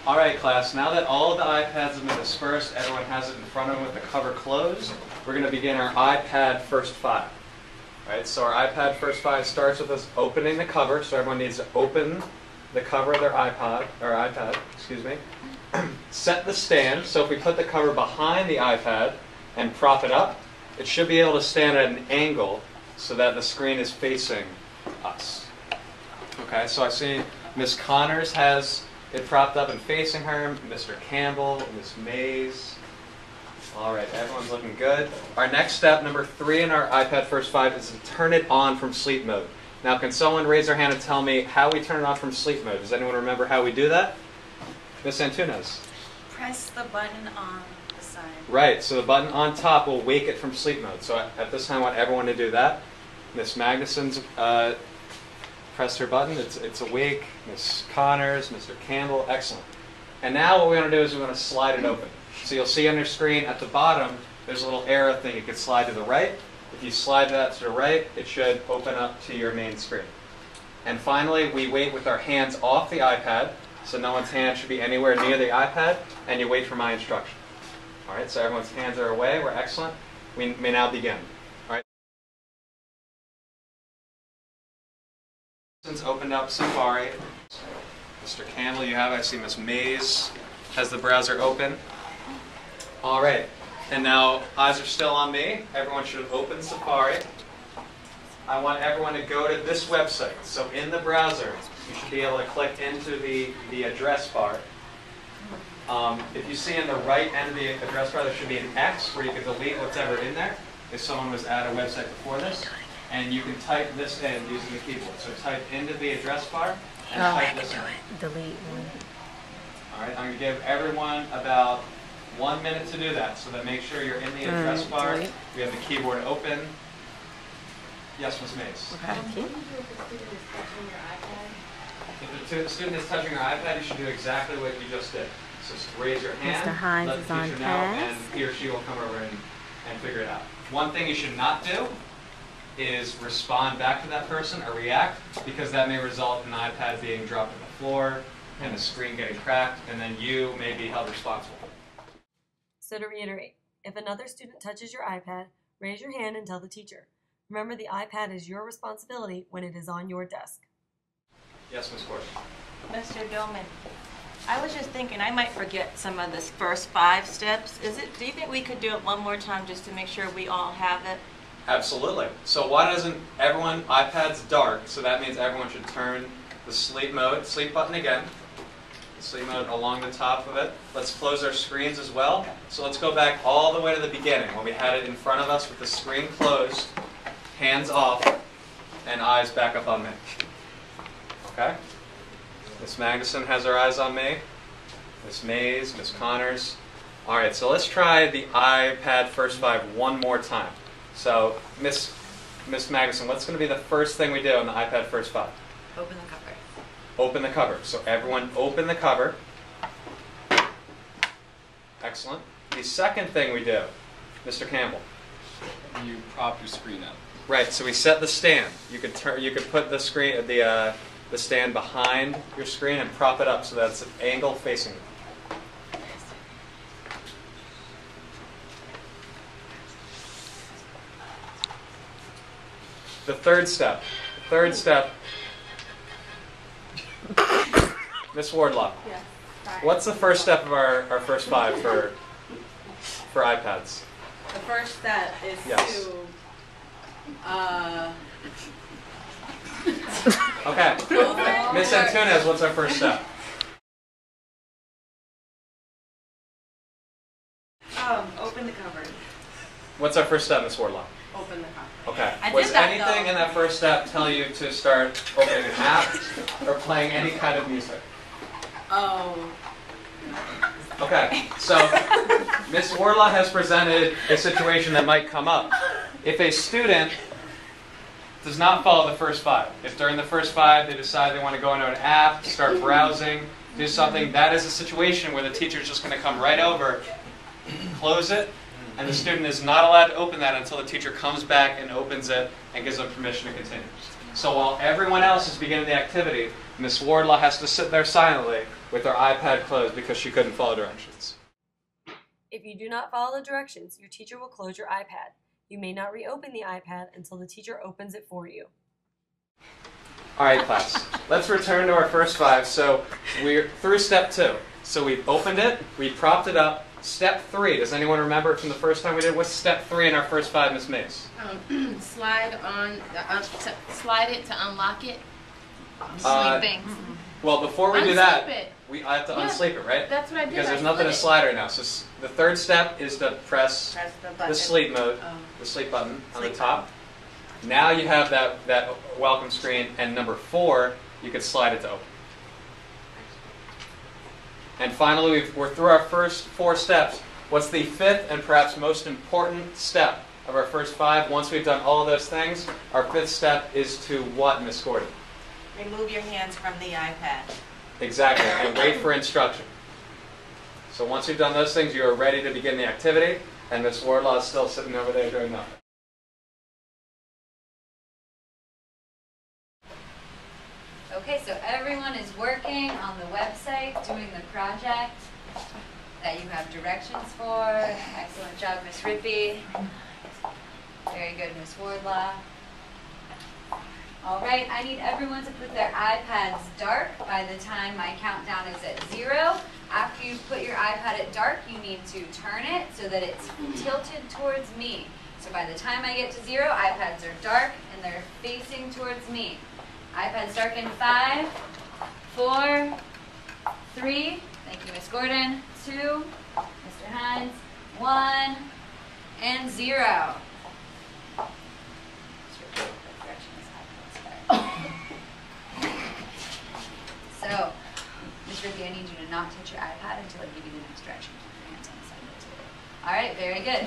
All right, class, now that all of the iPads have been dispersed, everyone has it in front of them with the cover closed, we're going to begin our iPad first five. All right, so our iPad first five starts with us opening the cover, so everyone needs to open the cover of their iPad, excuse me. Set the stand, so if we put the cover behind the iPad and prop it up, it should be able to stand at an angle so that the screen is facing us. Okay, so I see Miss Connors has it propped up and facing her, Mr. Campbell, Miss Mays. All right, everyone's looking good. Our next step, number 3 in our iPad first 5, is to turn it on from sleep mode. Now, can someone raise their hand and tell me how we turn it on from sleep mode? Does anyone remember how we do that? Miss Antunes. Press the button on the side. Right, so the button on top will wake it from sleep mode. So at this time, I want everyone to do that. Miss Magnuson's pressed her button. It's awake. Miss Connors, Mr. Campbell, excellent. And now what we're going to do is we're going to slide it open. So you'll see on your screen at the bottom, there's a little arrow thing. You can slide to the right. If you slide that to the right, it should open up to your main screen. And finally, we wait with our hands off the iPad, so no one's hand should be anywhere near the iPad, and you wait for my instruction. All right, so everyone's hands are away. We're excellent. We may now begin. All right. Since opened up Safari, Mr. Campbell, you have. I see Miss Mays has the browser open. All right, and now eyes are still on me. Everyone should have opened Safari. I want everyone to go to this website. So in the browser, you should be able to click into the address bar. If you see in the right end of the address bar, there should be an X where you can delete what's ever in there if someone was at a website before this. And you can type this in using the keyboard. So type into the address bar and type this in. Delete. All right, I'm going to give everyone about 1 minute to do that. So that make sure you're in the address bar. Delete. We have the keyboard open. Yes, Ms. Mays. Okay. If the student is touching your iPad, you should do exactly what you just did. So just raise your hand, Mr. Hines let is the on teacher know, pass. and he or she will come over and figure it out. One thing you should not do is respond back to that person or react, because that may result in the iPad being dropped on the floor and the screen getting cracked, and then you may be held responsible. So to reiterate, if another student touches your iPad, raise your hand and tell the teacher. Remember, the iPad is your responsibility when it is on your desk. Yes, Ms. Gordon. Mr. Dillman, I was just thinking I might forget some of the first 5 steps. Do you think we could do it one more time just to make sure we all have it? Absolutely. So why doesn't everyone, iPad's dark, so that means everyone should turn the sleep button again. The sleep mode along the top of it. Let's close our screens as well. So let's go back all the way to the beginning when we had it in front of us with the screen closed, hands off, and eyes back up on me. Okay? Miss Magnuson has her eyes on me. Miss Mays, Miss Connors. All right, so let's try the iPad first 5 one more time. So, Miss Magnuson, what's going to be the first thing we do on the iPad first 5? Open the cover. Open the cover. So everyone open the cover. Excellent. The second thing we do, Mr. Campbell. You prop your screen up. Right. So we set the stand. You could put the screen, the stand behind your screen and prop it up so that it's an angle facing you. The third step. Miss Wardlaw. Yes. What's the first step of our first 5 for iPads? The first step is Yes. to Okay. Miss Antunes, what's our first step? open the cover. What's our first step, Miss Wardlaw? Open the cover. Okay. I Was did that, anything though. in that first step tell you to start opening an app or playing any kind of music? Oh. Okay, so Ms. Wardlaw has presented a situation that might come up. If a student does not follow the first 5, if during the first 5 they decide they want to go into an app, start browsing, do something, that is a situation where the teacher is just going to come right over, close it, and the student is not allowed to open that until the teacher comes back and opens it and gives them permission to continue. So while everyone else is beginning the activity, Ms. Wardlaw has to sit there silently with her iPad closed because she couldn't follow directions. If you do not follow the directions, your teacher will close your iPad. You may not reopen the iPad until the teacher opens it for you. All right, class. Let's return to our first 5. So we're through step 2. So we've opened it, we propped it up. Step 3, does anyone remember it from the first time we did? What's step 3 in our first 5, Miss Mace? Slide it to unlock it. Uh, Things. Well, before we do that, I have to Yeah, unsleep it, right? That's what I did. Because there's I nothing to split slide right now. So the third step is to press Press the button. the sleep mode, Oh. the sleep button on the Sleep top. Now you have that welcome screen, and number 4, you could slide it to open. And finally, we're through our first 4 steps. What's the 5th and perhaps most important step of our first 5? Once we've done all of those things, our 5th step is to what, Miss Gordon? Remove your hands from the iPad. Exactly, and wait for instruction. So once you've done those things, you are ready to begin the activity, and Miss Wardlaw is still sitting over there doing nothing. Okay, so everyone is working on the website, doing the project that you have directions for. Excellent job, Miss Rippey. Very good, Miss Wardlaw. All right, I need everyone to put their iPads dark by the time my countdown is at 0. After you put your iPad at dark, you need to turn it so that it's tilted towards me. So by the time I get to 0, iPads are dark and they're facing towards me. iPads dark in 5, 4, 3, thank you, Miss Gordon, 2, Mr. Hines, 1, and 0. So, Ms. Rippey, I need you to not touch your iPad until I give you the next direction. Keep your hands on the side of the table. All right, very good.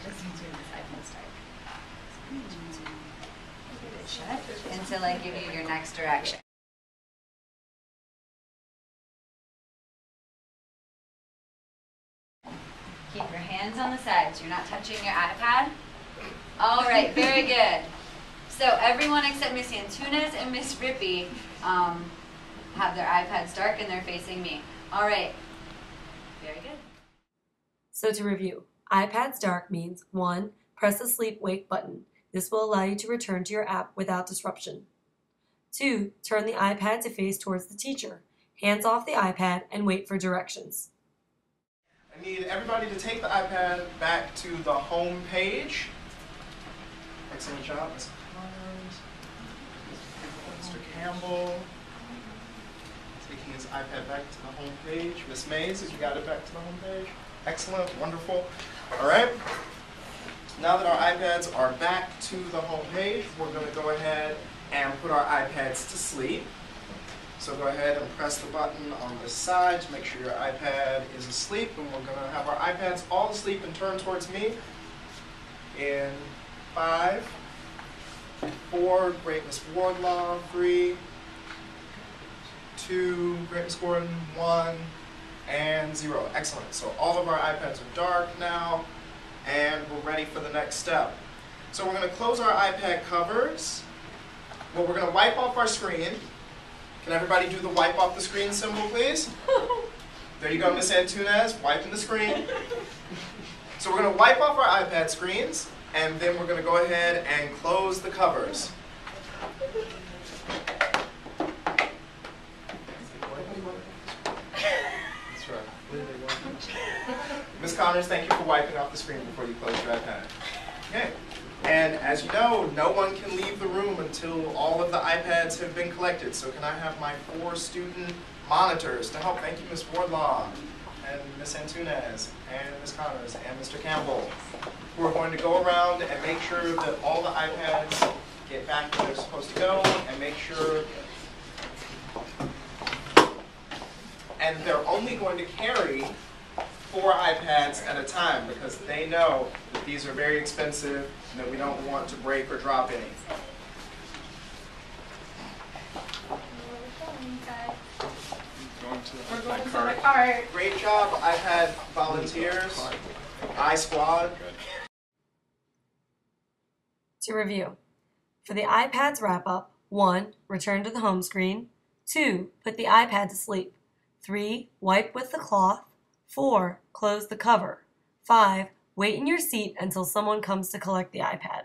Just doing this iPad start. Keep it shut until I give you your next direction. Keep your hands on the sides. You're not touching your iPad. All right, very good. So everyone except Miss Antunes and Miss Rippey have their iPads dark and they're facing me. All right, very good. So to review, iPads dark means 1. Press the sleep wake button. This will allow you to return to your app without disruption. 2. Turn the iPad to face towards the teacher. Hands off the iPad and wait for directions. I need everybody to take the iPad back to the home page. Excellent job, Ms. Connors. Mr. Campbell. Taking his iPad back to the home page. Miss Mays, have you got it back to the home page? Excellent, wonderful. All right. Now that our iPads are back to the home page, we're going to go ahead and put our iPads to sleep. So go ahead and press the button on the side to make sure your iPad is asleep, and we're going to have our iPads all asleep and turn towards me. In 5, 4, great Miss Wardlaw, 3, 2, great Miss Gordon, 1, and 0. Excellent. So all of our iPads are dark now, and we're ready for the next step. So we're going to close our iPad covers. Well, we're going to wipe off our screen. Can everybody do the wipe off the screen symbol, please? There you go, Miss Antunes, wiping the screen. So we're going to wipe off our iPad screens, and then we're going to go ahead and close the covers. That's right. Ms. Connors, thank you for wiping off the screen before you close your iPad. Okay. And as you know, no one can leave the room until all of the iPads have been collected. So can I have my 4 student monitors to help? Thank you, Ms. Wardlaw, and Ms. Antunes, and Ms. Connors, and Mr. Campbell, who are going to go around and make sure that all the iPads get back where they're supposed to go, and make sure. And they're only going to carry 4 iPads at a time because they know that these are very expensive and that we don't want to break or drop any. We're going to the cart. Great job, iPad volunteers, iSquad. To review, for the iPads wrap-up, 1. Return to the home screen. 2. Put the iPad to sleep. 3. Wipe with the cloth. 4. Close the cover. 5. Wait in your seat until someone comes to collect the iPad.